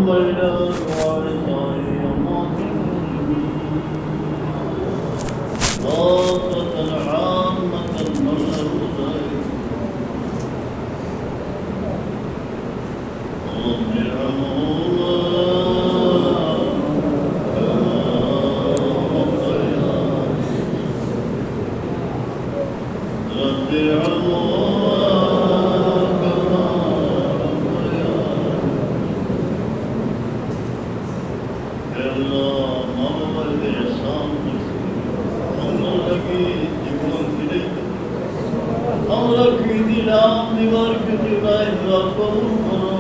بلاد وعلى طاقة عامة مرة رب ارحمهما رب ارحمهما Allah kıydı lan divar kötü ben Rabbim